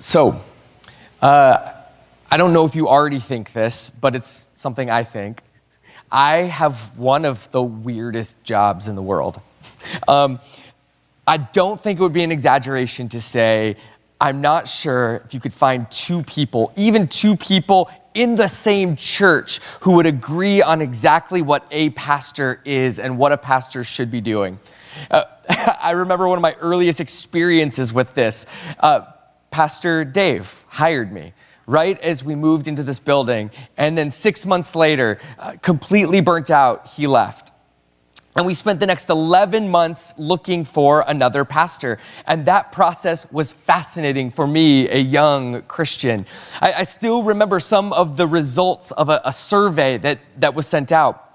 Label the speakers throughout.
Speaker 1: So, I don't know if you already think this, but it's something I think. I have one of the weirdest jobs in the world. I don't think it would be an exaggeration to say, I'm not sure if you could find two people, even two people in the same church who would agree on exactly what a pastor is and what a pastor should be doing. I remember one of my earliest experiences with this. Pastor Dave hired me right as we moved into this building, and then 6 months later, completely burnt out, he left. And we spent the next 11 months looking for another pastor. And that process was fascinating for me, a young Christian. I still remember some of the results of a survey that was sent out.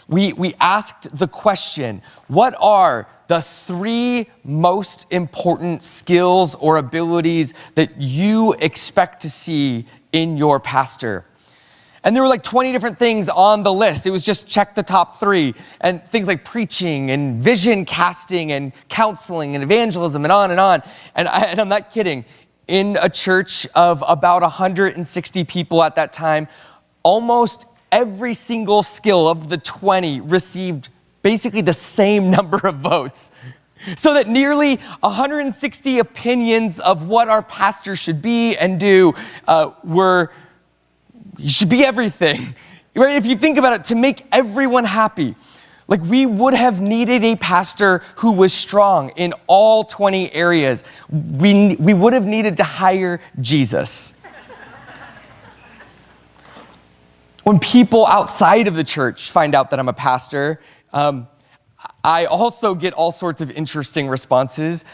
Speaker 1: We asked the question, what are the 3 most important skills or abilities that you expect to see in your pastor? And there were like 20 different things on the list. It was just check the top 3. And things like preaching and vision casting and counseling and evangelism and on and on. And I'm not kidding. In a church of about 160 people at that time, almost every single skill of the 20 received basically the same number of votes. So that nearly 160 opinions of what our pastor should be and do you should be everything, right? If you think about it, to make everyone happy, like we would have needed a pastor who was strong in all 20 areas. We would have needed to hire Jesus. When people outside of the church find out that I'm a pastor, I also get all sorts of interesting responses.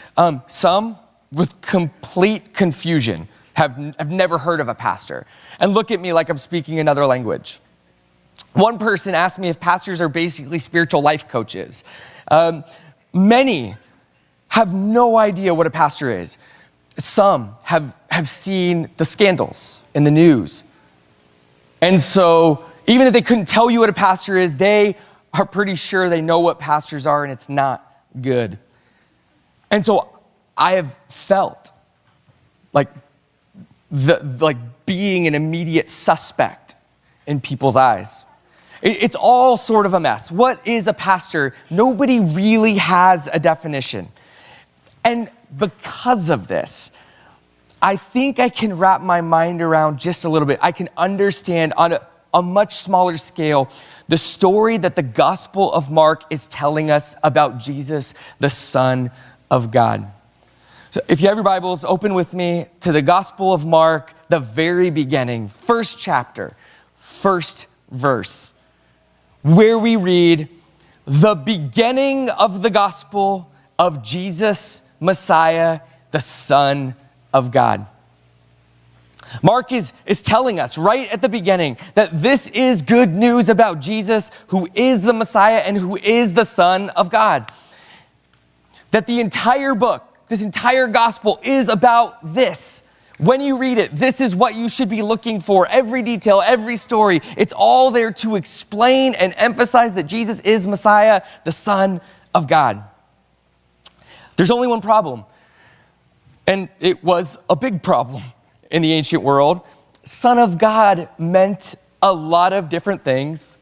Speaker 1: Some with complete confusion. Have never heard of a pastor and look at me like I'm speaking another language. One person asked me if pastors are basically spiritual life coaches. Many have no idea what a pastor is. Some have seen the scandals in the news. And so even if they couldn't tell you what a pastor is, they are pretty sure they know what pastors are, and it's not good. And so I have felt like being an immediate suspect in people's eyes. It's all sort of a mess. What is a pastor? Nobody really has a definition. And because of this, I think I can wrap my mind around just a little bit. I can understand on a much smaller scale the story that the Gospel of Mark is telling us about Jesus, the Son of God. So if you have your Bibles, open with me to the Gospel of Mark, the very beginning, first chapter, first verse, where we read, the beginning of the gospel of Jesus, Messiah, the Son of God. Mark is telling us right at the beginning that this is good news about Jesus, who is the Messiah and who is the Son of God. That the entire book, this entire gospel is about this. When you read it, this is what you should be looking for. Every detail, every story, it's all there to explain and emphasize that Jesus is Messiah, the Son of God. There's only one problem, and it was a big problem in the ancient world. Son of God meant a lot of different things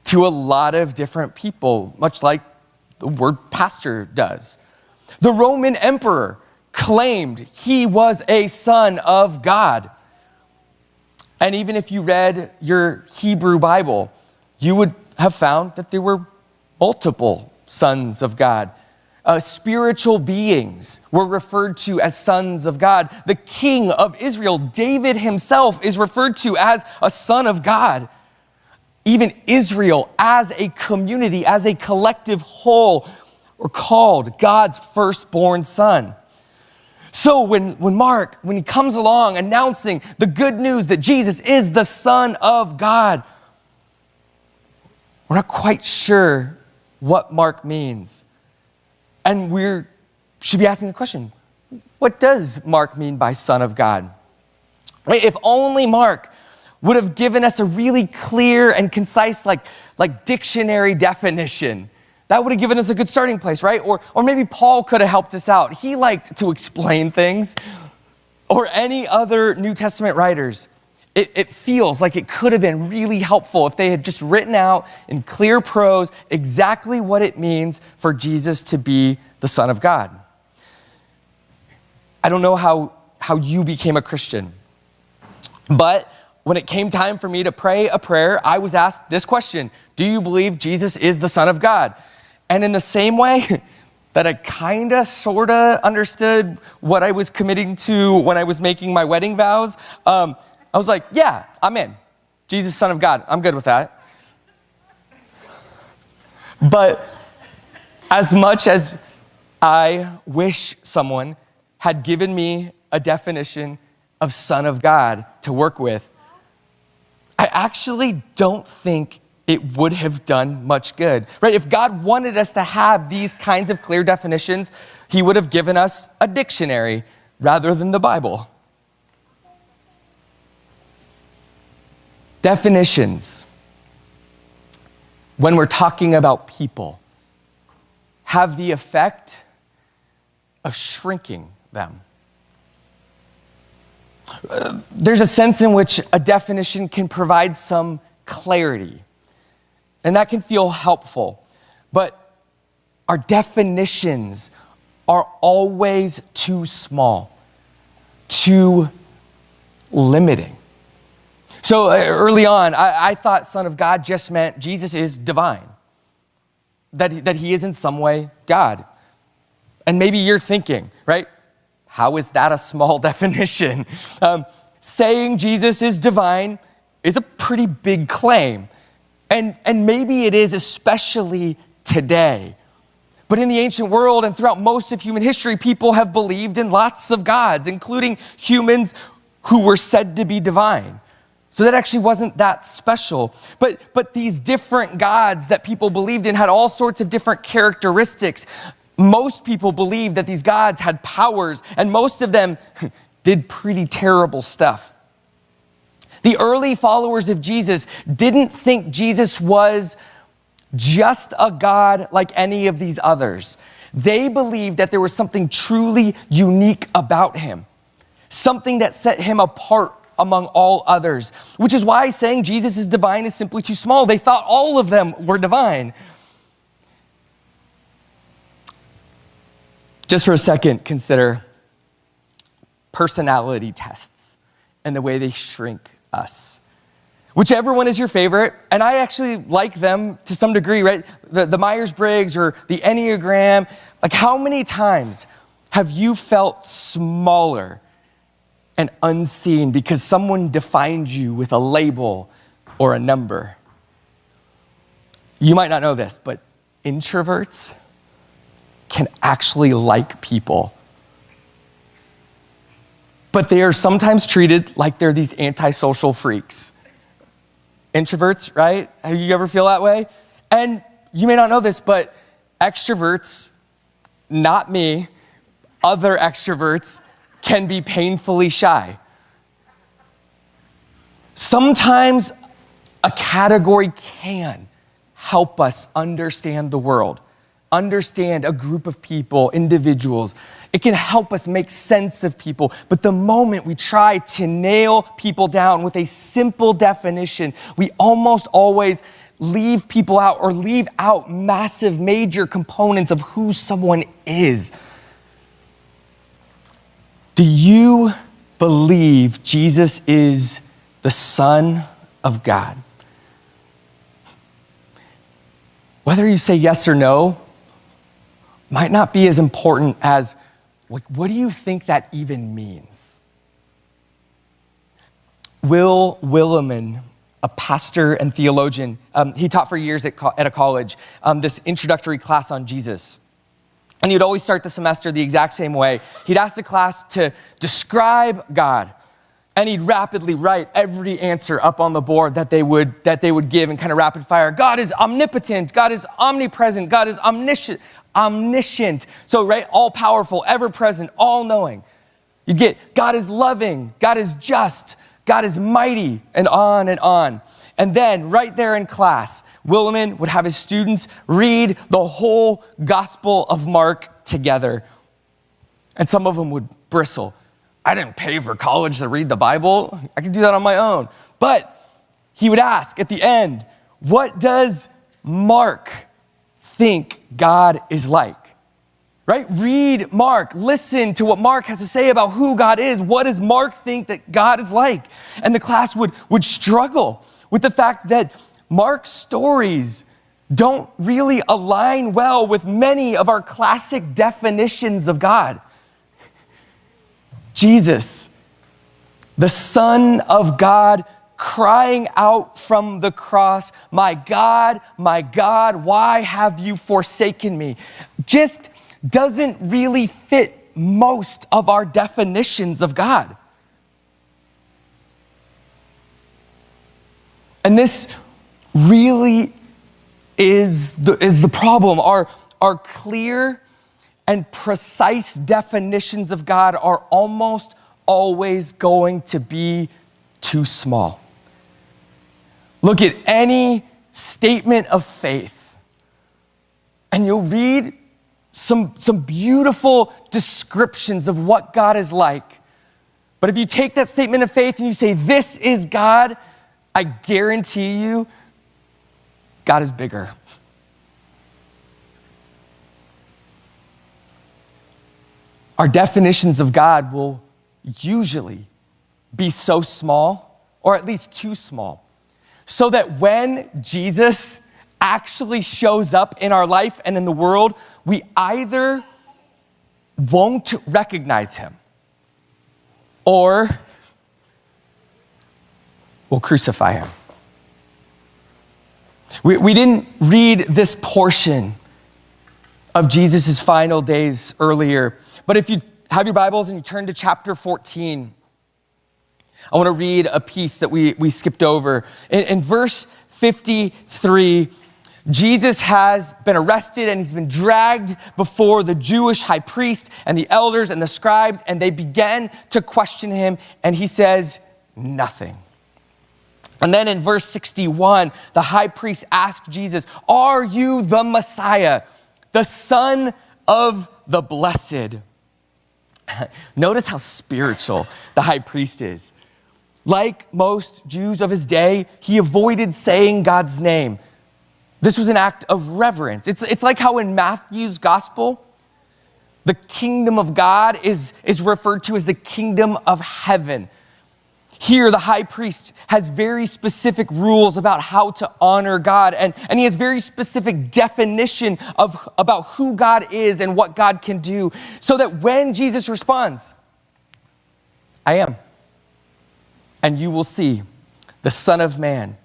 Speaker 1: to a lot of different people, much like the word pastor does. The Roman emperor claimed he was a son of God. And even if you read your Hebrew Bible, you would have found that there were multiple sons of God. Spiritual beings were referred to as sons of God. The king of Israel, David himself, is referred to as a son of God. Even Israel as a community, as a collective whole, were called God's firstborn son. So when Mark, when he comes along announcing the good news that Jesus is the Son of God, we're not quite sure what Mark means. And we should be asking the question, what does Mark mean by Son of God? Right? If only Mark would have given us a really clear and concise like dictionary definition. That would have given us a good starting place, right? Or maybe Paul could have helped us out. He liked to explain things. or any other New Testament writers. It feels like it could have been really helpful if they had just written out in clear prose exactly what it means for Jesus to be the Son of God. I don't know how you became a Christian, but when it came time for me to pray a prayer, I was asked this question: do you believe Jesus is the Son of God? And in the same way that I kinda, sorta understood what I was committing to when I was making my wedding vows, I was like, yeah, I'm in. Jesus, Son of God, I'm good with that. But as much as I wish someone had given me a definition of Son of God to work with, I actually don't think it would have done much good, right? If God wanted us to have these kinds of clear definitions, he would have given us a dictionary rather than the Bible. Definitions, when we're talking about people, have the effect of shrinking them. There's a sense in which a definition can provide some clarity, and that can feel helpful, but our definitions are always too small, too limiting. So early on, I thought Son of God just meant Jesus is divine, that he is in some way God. And maybe you're thinking, right, how is that a small definition? Saying Jesus is divine is a pretty big claim. And maybe it is, especially today. But in the ancient world and throughout most of human history, people have believed in lots of gods, including humans who were said to be divine. So that actually wasn't that special. But these different gods that people believed in had all sorts of different characteristics. Most people believed that these gods had powers, and most of them did pretty terrible stuff. The early followers of Jesus didn't think Jesus was just a god like any of these others. They believed that there was something truly unique about him, something that set him apart among all others, which is why saying Jesus is divine is simply too small. They thought all of them were divine. Just for a second, consider personality tests and the way they shrink us. Whichever one is your favorite, and I actually like them to some degree, right? The Myers-Briggs or the Enneagram. Like, how many times have you felt smaller and unseen because someone defined you with a label or a number? You might not know this, but introverts can actually like people. But they are sometimes treated like they're these antisocial freaks. Introverts, right? Have you ever feel that way? And you may not know this, but extroverts, not me, other extroverts, can be painfully shy. Sometimes a category can help us understand the world, understand a group of people, individuals. It can help us make sense of people. But the moment we try to nail people down with a simple definition, we almost always leave people out or leave out massive, major components of who someone is. Do you believe Jesus is the Son of God? Whether you say yes or no might not be as important as, like, what do you think that even means? Will Willimon, a pastor and theologian, he taught for years at a college, this introductory class on Jesus. And he'd always start the semester the exact same way. He'd ask the class to describe God, and he'd rapidly write every answer up on the board that they would give in kind of rapid fire. God is omnipotent. God is omnipresent. God is omniscient. So, right, all powerful, ever present, all knowing. You'd get God is loving. God is just. God is mighty, and on and on. And then right there in class, Willimon would have his students read the whole Gospel of Mark together. And some of them would bristle. I didn't pay for college to read the Bible. I could do that on my own. But he would ask at the end, what does Mark think God is like? Right? Read Mark. Listen to what Mark has to say about who God is. What does Mark think that God is like? And the class would struggle with the fact that Mark's stories don't really align well with many of our classic definitions of God. Jesus, the Son of God, crying out from the cross, my God, why have you forsaken me? Just doesn't really fit most of our definitions of God. And this really is the problem. Our clear and precise definitions of God are almost always going to be too small. Look at any statement of faith, and you'll read some beautiful descriptions of what God is like. But if you take that statement of faith and you say, this is God, I guarantee you, God is bigger. Our definitions of God will usually be so small, or at least too small, so that when Jesus actually shows up in our life and in the world, we either won't recognize him or we'll crucify him. We didn't read this portion of Jesus' final days earlier, but if you have your Bibles and you turn to chapter 14, I want to read a piece that we skipped over. In verse 53, Jesus has been arrested and he's been dragged before the Jewish high priest and the elders and the scribes, and they begin to question him, and he says nothing. And then in verse 61, the high priest asked Jesus, are you the Messiah, the Son of the Blessed? Notice how spiritual the high priest is. Like most Jews of his day, he avoided saying God's name. This was an act of reverence. It's like how in Matthew's gospel, the kingdom of God is referred to as the kingdom of heaven. Here, the high priest has very specific rules about how to honor God, and he has very specific definition about who God is and what God can do, so that when Jesus responds, I am, and you will see the Son of Man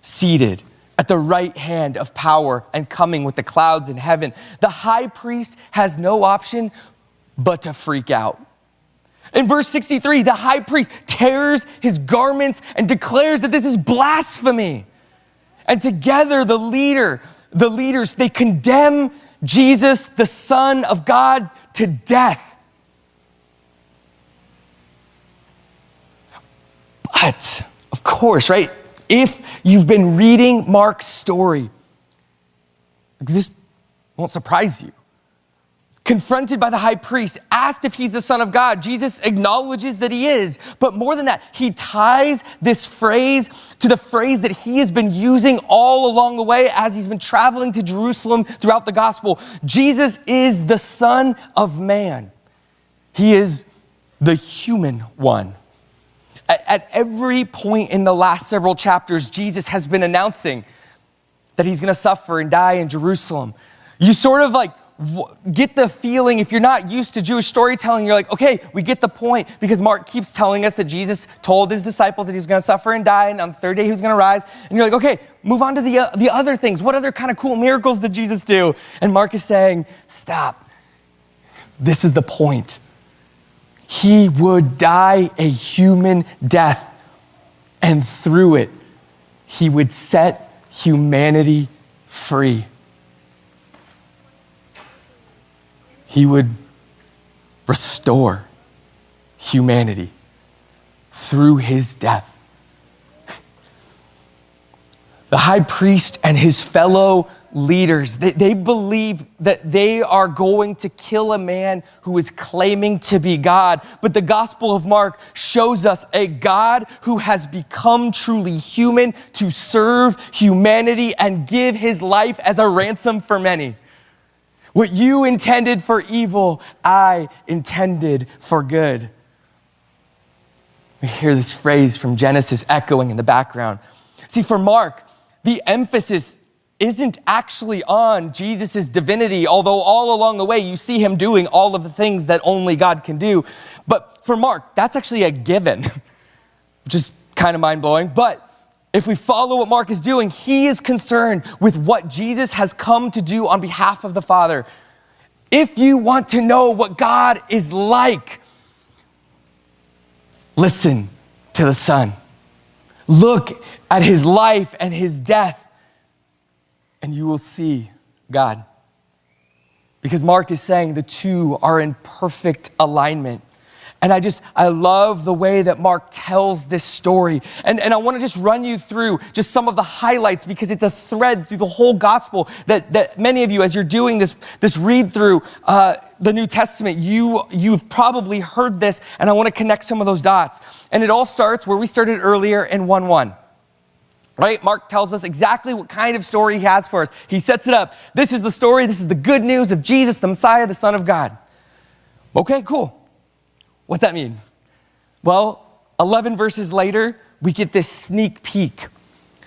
Speaker 1: seated at the right hand of power and coming with the clouds in heaven, the high priest has no option but to freak out. In verse 63, the high priest tears his garments and declares that this is blasphemy. And together the leaders, they condemn Jesus, the Son of God, to death. But, of course, right, if you've been reading Mark's story, this won't surprise you. Confronted by the high priest, asked if he's the Son of God, Jesus acknowledges that he is. But more than that, he ties this phrase to the phrase that he has been using all along the way as he's been traveling to Jerusalem throughout the gospel. Jesus is the Son of Man. He is the human one. At every point in the last several chapters, Jesus has been announcing that he's going to suffer and die in Jerusalem. You sort of like get the feeling, if you're not used to Jewish storytelling, you're like, okay, we get the point, because Mark keeps telling us that Jesus told his disciples that he was going to suffer and die, and on the third day he was going to rise. And you're like, okay, move on to the other things. What other kind of cool miracles did Jesus do? And Mark is saying, stop. This is the point. He would die a human death, and through it, he would set humanity free. He would restore humanity through his death. The high priest and his fellow leaders, they believe that they are going to kill a man who is claiming to be God. But the Gospel of Mark shows us a God who has become truly human to serve humanity and give his life as a ransom for many. What you intended for evil, I intended for good. We hear this phrase from Genesis echoing in the background. See, for Mark, the emphasis isn't actually on Jesus' divinity, although all along the way you see him doing all of the things that only God can do. But for Mark, that's actually a given, which is kind of mind-blowing. But if we follow what Mark is doing, he is concerned with what Jesus has come to do on behalf of the Father. If you want to know what God is like, listen to the Son. Look at his life and his death, and you will see God. Because Mark is saying the two are in perfect alignment. And I love the way that Mark tells this story. And I want to just run you through just some of the highlights, because it's a thread through the whole gospel that many of you, as you're doing this read through the New Testament, you've probably heard this, and I want to connect some of those dots. And it all starts where we started earlier in 1:1. Right? Mark tells us exactly what kind of story he has for us. He sets it up. This is the story. This is the good news of Jesus, the Messiah, the Son of God. Okay, cool. What's that mean? Well, 11 verses later, we get this sneak peek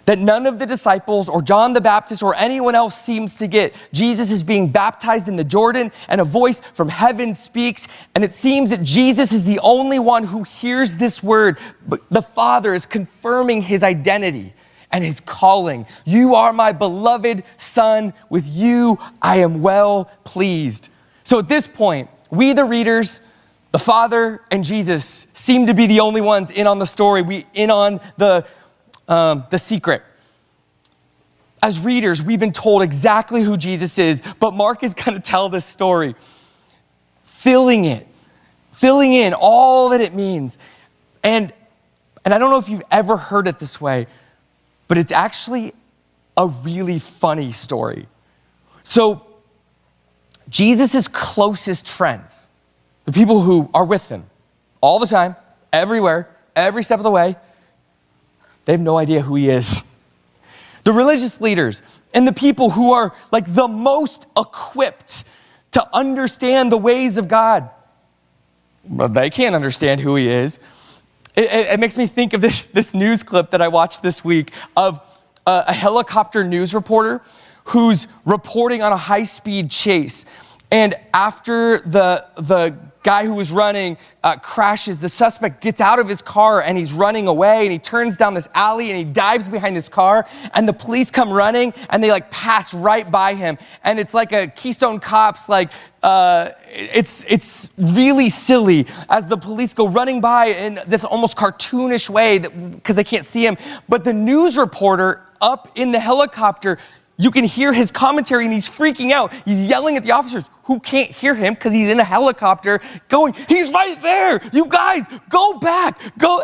Speaker 1: that none of the disciples or John the Baptist or anyone else seems to get. Jesus is being baptized in the Jordan, and a voice from heaven speaks, and it seems that Jesus is the only one who hears this word. But the Father is confirming his identity and his calling. You are my beloved Son. With you, I am well pleased. So at this point, we the readers, the Father and Jesus seem to be the only ones in on the story. We in on the secret. As readers, we've been told exactly who Jesus is, but Mark is going to tell this story, filling in all that it means. And I don't know if you've ever heard it this way, but it's actually a really funny story. So Jesus' closest friends, the people who are with him all the time, everywhere, every step of the way, they have no idea who he is. The religious leaders and the people who are like the most equipped to understand the ways of God, but they can't understand who he is. It makes me think of this news clip that I watched this week of a helicopter news reporter who's reporting on a high-speed chase. And after the guy who was running crashes, the suspect gets out of his car and he's running away, and he turns down this alley and he dives behind this car, and the police come running and they like pass right by him. And it's like a Keystone Cops, like it's really silly as the police go running by in this almost cartoonish way because they can't see him. But the news reporter up in the helicopter, you can hear his commentary, and he's freaking out. He's yelling at the officers who can't hear him because he's in a helicopter going, he's right there. You guys, go back, go.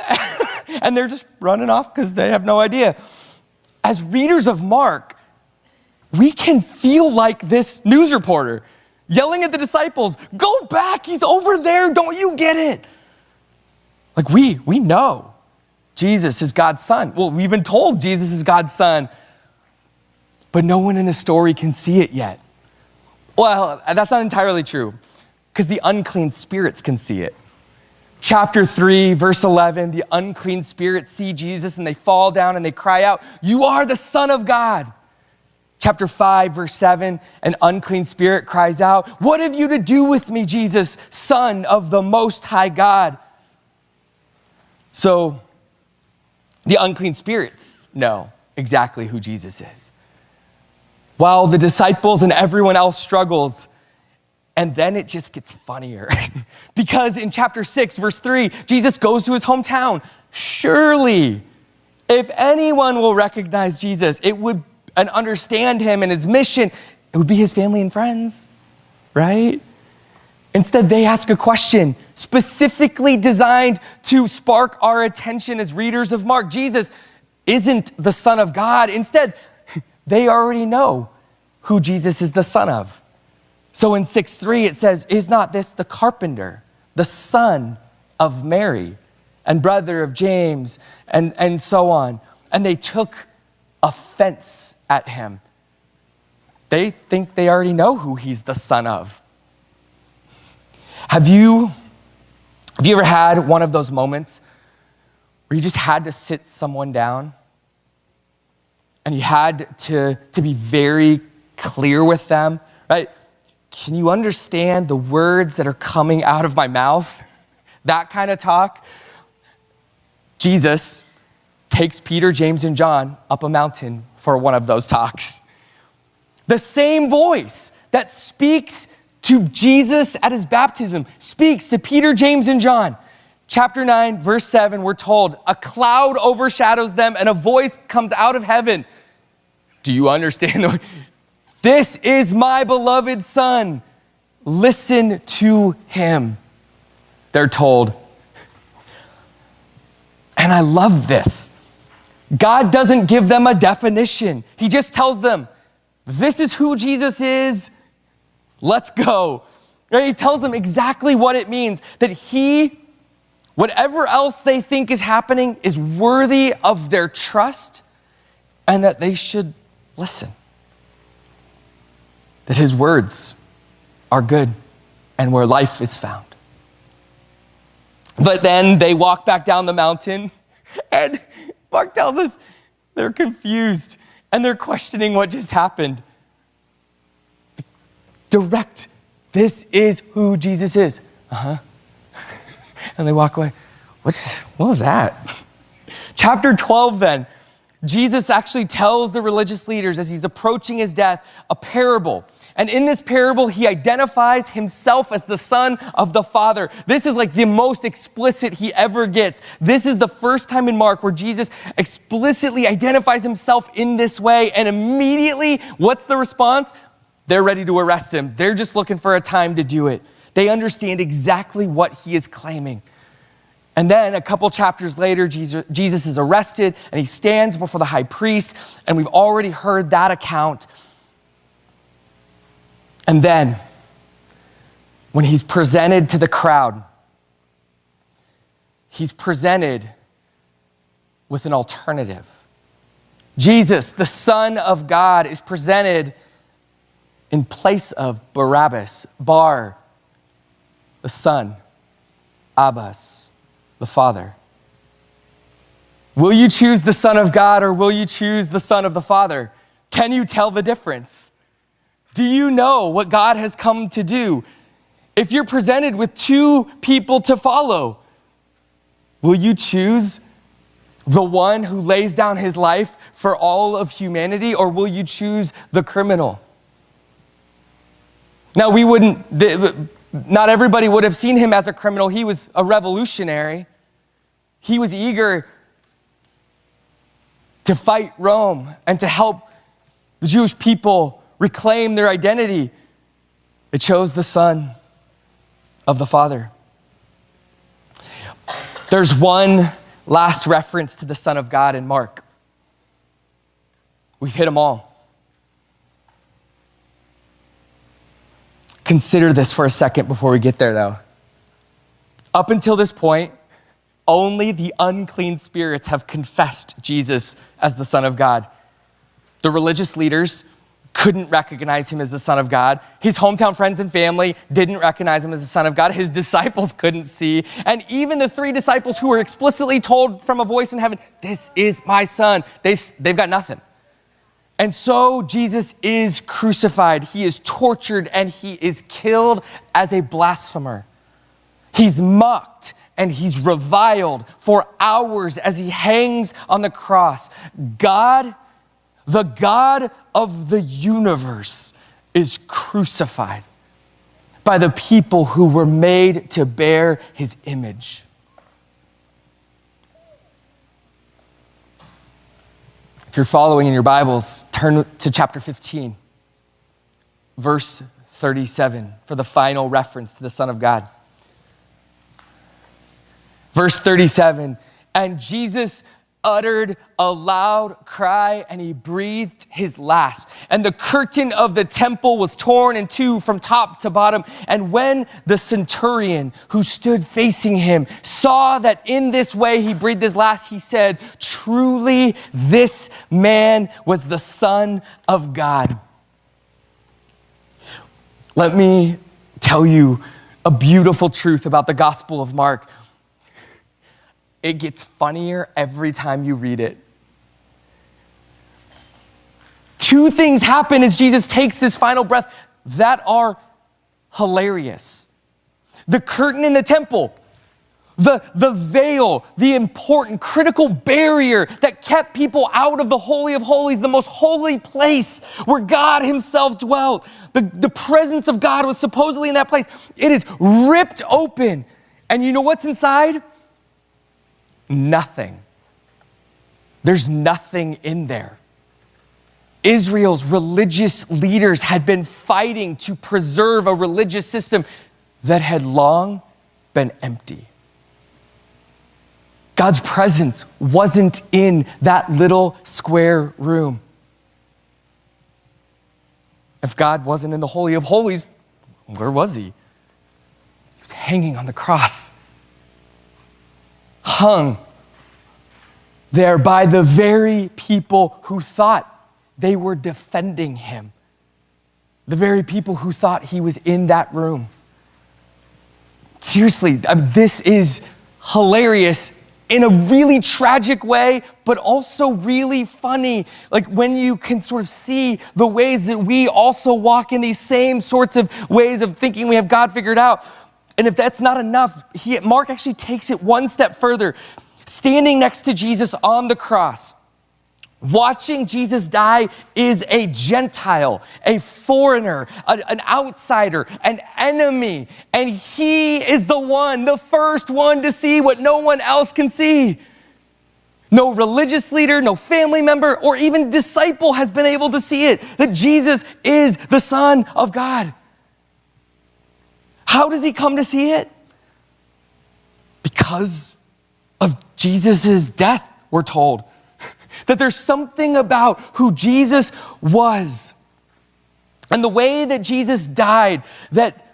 Speaker 1: And they're just running off because they have no idea. As readers of Mark, we can feel like this news reporter yelling at the disciples, go back, he's over there, don't you get it? Like we know Jesus is God's son. Well, we've been told Jesus is God's son, but no one in the story can see it yet. Well, that's not entirely true, because the unclean spirits can see it. Chapter 3, verse 11, the unclean spirits see Jesus and they fall down and they cry out, you are the Son of God. Chapter 5, verse 7, an unclean spirit cries out, what have you to do with me, Jesus, Son of the Most High God? So the unclean spirits know exactly who Jesus is, while the disciples and everyone else struggles. And then it just gets funnier because in chapter 6, verse 3, Jesus goes to his hometown. Surely, if anyone will recognize Jesus, and understand him and his mission, it would be his family and friends, right? Instead, they ask a question specifically designed to spark our attention as readers of Mark. Jesus, isn't the Son of God. Instead, they already know who Jesus is the son of. So in 6:3, it says, is not this the carpenter, the son of Mary, and brother of James, and so on. And they took offense at him. They think they already know who he's the son of. Have you ever had one of those moments where you just had to sit someone down and you had to be very clear with them, right? Can you understand the words that are coming out of my mouth? That kind of talk. Jesus takes Peter, James, and John up a mountain for one of those talks. The same voice that speaks to Jesus at his baptism speaks to Peter, James, and John. Chapter 9, verse 7, we're told, a cloud overshadows them and a voice comes out of heaven. Do you understand? This is my beloved son. Listen to him, they're told. And I love this. God doesn't give them a definition. He just tells them, this is who Jesus is. Let's go. He tells them exactly what it means, that he, whatever else they think is happening, is worthy of their trust and that they should listen. That his words are good and where life is found. But then they walk back down the mountain, and Mark tells us they're confused and they're questioning what just happened. Direct, this is who Jesus is. And they walk away. What was that? Chapter 12 then, Jesus actually tells the religious leaders as he's approaching his death a parable. And in this parable, he identifies himself as the Son of the Father. This is like the most explicit he ever gets. This is the first time in Mark where Jesus explicitly identifies himself in this way. And immediately, what's the response? They're ready to arrest him. They're just looking for a time to do it. They understand exactly what he is claiming. And then a couple chapters later, Jesus is arrested and he stands before the high priest. And we've already heard that account. And then, when he's presented to the crowd, he's presented with an alternative. Jesus, the Son of God, is presented in place of Barabbas, Bar, the Son, Abbas, the Father. Will you choose the Son of God or will you choose the Son of the Father? Can you tell the difference? Do you know what God has come to do? If you're presented with two people to follow, will you choose the one who lays down his life for all of humanity, or will you choose the criminal? Now, not everybody would have seen him as a criminal. He was a revolutionary. He was eager to fight Rome and to help the Jewish people reclaim their identity. They chose the Son of the Father. There's one last reference to the Son of God in Mark. We've hit them all. Consider this for a second before we get there, though. Up until this point, only the unclean spirits have confessed Jesus as the Son of God. The religious leaders couldn't recognize him as the Son of God. His hometown friends and family didn't recognize him as the Son of God. His disciples couldn't see. And even the three disciples who were explicitly told from a voice in heaven, this is my son, they've got nothing. And so Jesus is crucified. He is tortured and he is killed as a blasphemer. He's mocked and he's reviled for hours as he hangs on the cross. God, the God of the universe, is crucified by the people who were made to bear his image. If you're following in your Bibles, turn to chapter 15, verse 37 for the final reference to the Son of God. Verse 37, and Jesus uttered a loud cry and he breathed his last. And the curtain of the temple was torn in two from top to bottom. And when the centurion who stood facing him saw that in this way he breathed his last, he said, "Truly, this man was the Son of God." Let me tell you a beautiful truth about the Gospel of Mark. It gets funnier every time you read it. Two things happen as Jesus takes his final breath that are hilarious. The curtain in the temple, the veil, the important, critical barrier that kept people out of the Holy of Holies, the most holy place where God himself dwelt. The presence of God was supposedly in that place. It is ripped open. And you know what's inside? Nothing. There's nothing in there. Israel's religious leaders had been fighting to preserve a religious system that had long been empty. God's presence wasn't in that little square room. If God wasn't in the Holy of Holies, where was he? He was hanging on the cross, hung there by the very people who thought they were defending him, the very people who thought he was in that room. Seriously, this is hilarious in a really tragic way, but also really funny. Like when you can sort of see the ways that we also walk in these same sorts of ways of thinking we have God figured out. And if that's not enough, Mark actually takes it one step further. Standing next to Jesus on the cross, watching Jesus die is a Gentile, a foreigner, an outsider, an enemy. And he is the first one to see what no one else can see. No religious leader, no family member, or even disciple has been able to see it, that Jesus is the Son of God. How does he come to see it? Because of Jesus' death, we're told. That there's something about who Jesus was and the way that Jesus died that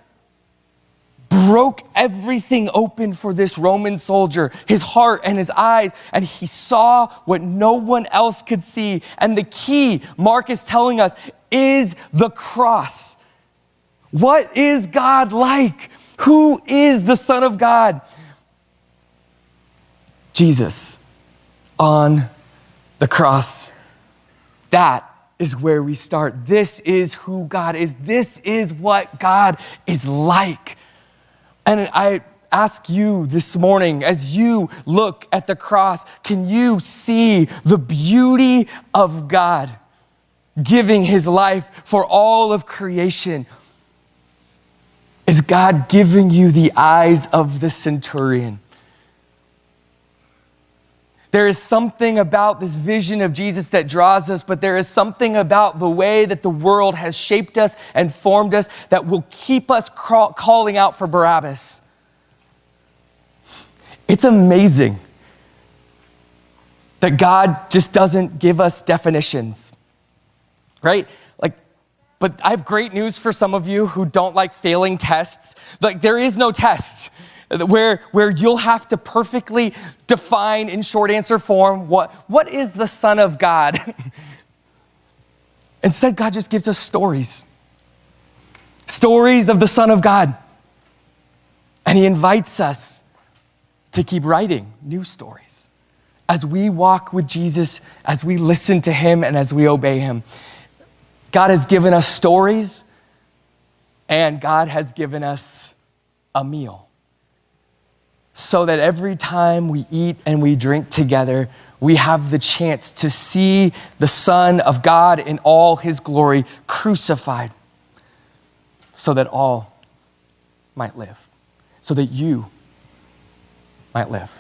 Speaker 1: broke everything open for this Roman soldier, his heart and his eyes, and he saw what no one else could see. And the key, Mark is telling us, is the cross. What is God like? Who is the Son of God? Jesus on the cross. That is where we start. This is who God is. This is what God is like. And I ask you this morning, as you look at the cross, can you see the beauty of God giving his life for all of creation? Is God giving you the eyes of the centurion? There is something about this vision of Jesus that draws us, but there is something about the way that the world has shaped us and formed us that will keep us calling out for Barabbas. It's amazing that God just doesn't give us definitions, right? But I have great news for some of you who don't like failing tests. There is no test where you'll have to perfectly define in short answer form what is the Son of God. Instead, God just gives us stories. Stories of the Son of God. And he invites us to keep writing new stories as we walk with Jesus, as we listen to him, and as we obey him. God has given us stories, and God has given us a meal. So that every time we eat and we drink together, we have the chance to see the Son of God in all his glory crucified, so that all might live, so that you might live.